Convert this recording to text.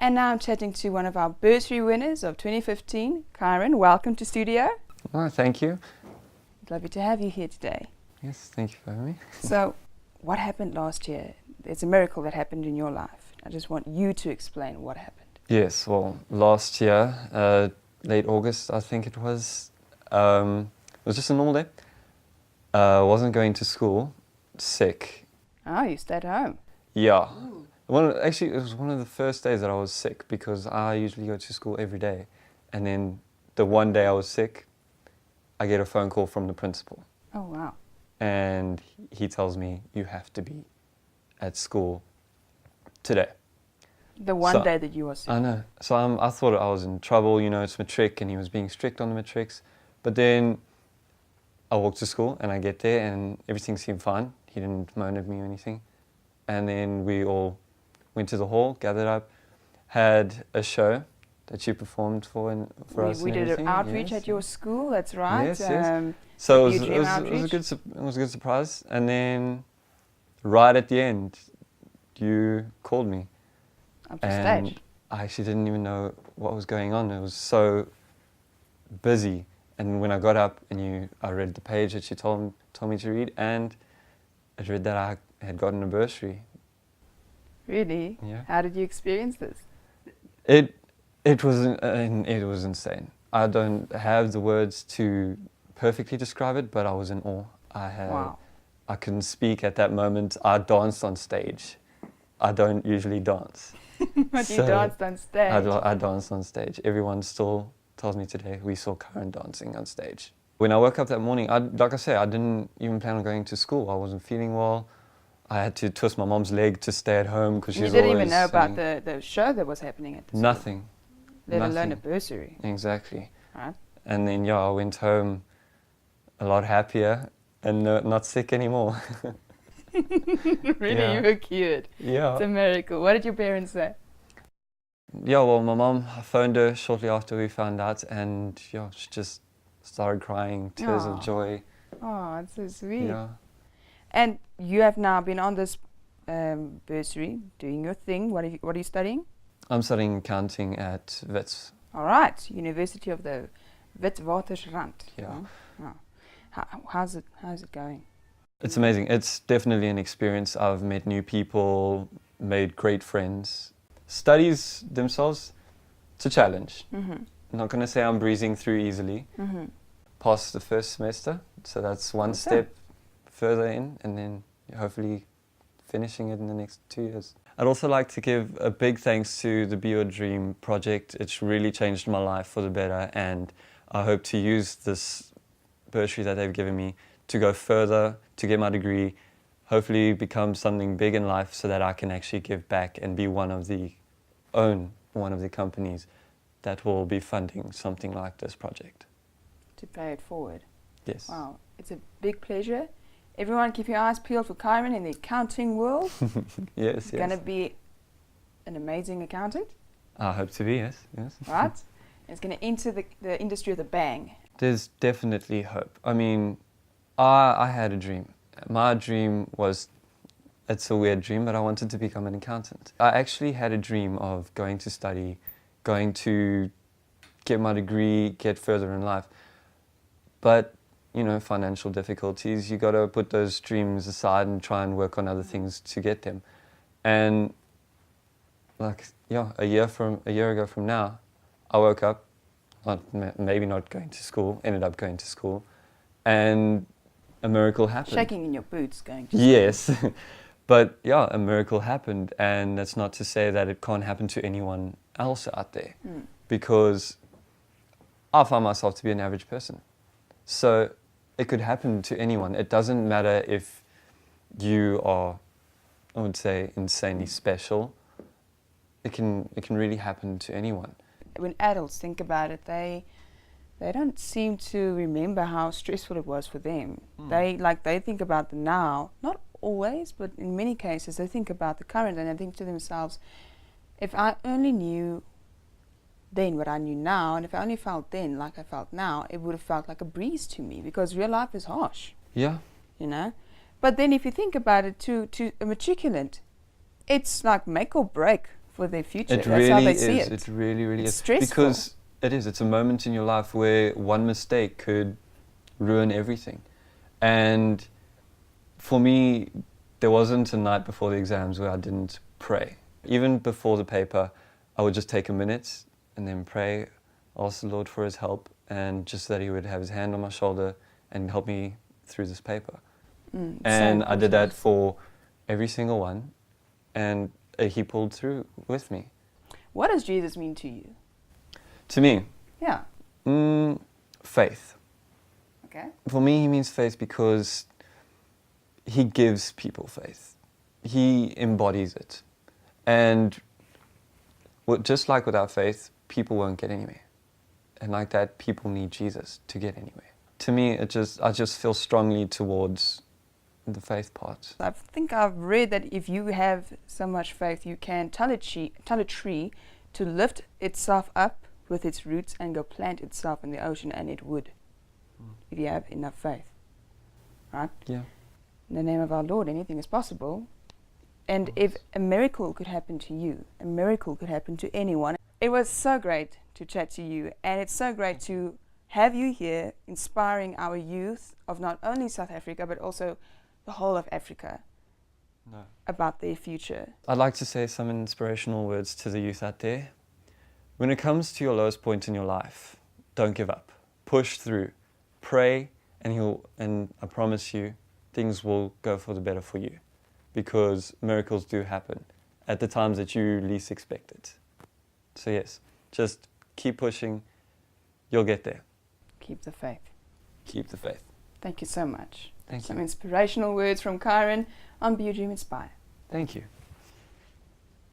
And now I'm chatting to one of our bursary winners of 2015, Khyrin. Welcome to studio. Oh, thank you. It's lovely to have you here today. Yes, thank you for having me. So, what happened last year? It's a miracle that happened in your life. I just want you to explain what happened. Yes, well, last year, late August, I think it was just a normal day. Wasn't going to school, sick. Oh, you stayed home. Yeah. Actually, it was one of the first days that I was sick because I usually go to school every day. And then the one day I was sick, I get a phone call from the principal. Oh, wow. And he tells me, you have to be at school today. The one day that you were sick. I know. So I thought I was in trouble, you know, it's matric, and he was being strict on the matrics. But then I walked to school and I get there and everything seemed fine. He didn't moan at me or anything. And then we all went to the hall, gathered up, had a show that you performed for us. We did an outreach at your school, that's right. Yes, yes. So it was a good surprise. And then right at the end, you called me. Up to stage. I actually didn't even know what was going on. It was so busy. And when I got up and I read the page that you told me to read, and I read that I had gotten a bursary. Really? Yeah. How did you experience this? It was insane. I don't have the words to perfectly describe it, but I was in awe. Wow. I couldn't speak at that moment. I danced on stage. I don't usually dance. But you danced on stage. I danced on stage. Everyone still tells me today, we saw Khyrin dancing on stage. When I woke up that morning, like I said, I didn't even plan on going to school. I wasn't feeling well. I had to twist my mom's leg to stay at home because she's always... You didn't even know about the show that was happening at the school. Nothing. Let alone a bursary. Exactly. Right. And then, I went home a lot happier and not sick anymore. Really, Yeah. you were cured. Yeah. It's a miracle. What did your parents say? Yeah, well, my mom, I phoned her shortly after we found out, and she just started crying, tears of joy. Oh, it's so sweet. Yeah. And you have now been on this bursary, doing your thing. What are you studying? I'm studying accounting at Wits. All right, University of the Witwatersrand. Yeah. Oh. How's it going? It's amazing. It's definitely an experience. I've met new people, made great friends. Studies themselves, it's a challenge. Mm-hmm. I'm not going to say I'm breezing through easily. Mm-hmm. Passed the first semester, so that's one step further in, and then hopefully finishing it in the next 2 years. I'd also like to give a big thanks to the Be Your Dream project. It's really changed my life for the better, and I hope to use this bursary that they've given me to go further, to get my degree, hopefully become something big in life so that I can actually give back and be one of the companies that will be funding something like this project. To pay it forward. Yes. Wow, it's a big pleasure. Everyone keep your eyes peeled for Khyrin in the accounting world. Yes, Going to be an amazing accountant. I hope to be, yes. Right? It's going to enter the industry with a bang. There's definitely hope. I mean, I had a dream. My dream was, it's a weird dream, but I wanted to become an accountant. I actually had a dream of going to study, going to get my degree, get further in life. But, financial difficulties, you got to put those dreams aside and try and work on other things to get them. And a year ago from now, I woke up, maybe not going to school, ended up going to school, and a miracle happened. Shaking in your boots going to school. Yes. But a miracle happened, and that's not to say that it can't happen to anyone else out there, because I find myself to be an average person. So it could happen to anyone. It doesn't matter if you are, I would say, insanely special. It can really happen to anyone. When adults think about it, they don't seem to remember how stressful it was for them. They think about the now, not always, but in many cases they think about the current, and they think to themselves, if I only knew then what I knew now, and if I only felt then like I felt now, it would have felt like a breeze to me, because real life is harsh. Yeah. But then if you think about it, to a matriculant, it's like make or break for their future. It That's really how they is. see it. It really, really It's is. stressful. Because it is. It's a moment in your life where one mistake could ruin everything. And for me, there wasn't a night before the exams where I didn't pray. Even before the paper, I would just take a minute and then pray, ask the Lord for His help, and just that He would have His hand on my shoulder and help me through this paper. And I did that for every single one, and He pulled through with me. What does Jesus mean to you? To me, Yeah. faith. Okay. For me, He means faith because He gives people faith. He embodies it. And just like without faith, people won't get anywhere. And like that, people need Jesus to get anywhere. To me, I just feel strongly towards the faith part. I think I've read that if you have so much faith, you can tell a tree to lift itself up with its roots and go plant itself in the ocean, and it would, if you have enough faith. Right? Yeah. In the name of our Lord, anything is possible. And if a miracle could happen to you, a miracle could happen to anyone. It was so great to chat to you, and it's so great to have you here inspiring our youth of not only South Africa, but also the whole of Africa about their future. I'd like to say some inspirational words to the youth out there. When it comes to your lowest point in your life, don't give up. Push through. Pray, and I promise you, things will go for the better for you. Because miracles do happen at the times that you least expect it. So yes, just keep pushing. You'll get there. Keep the faith. Keep the faith. Thank you so much. Thank Some you. inspirational words from Khyrin on Be Your Dream Inspire. Thank you.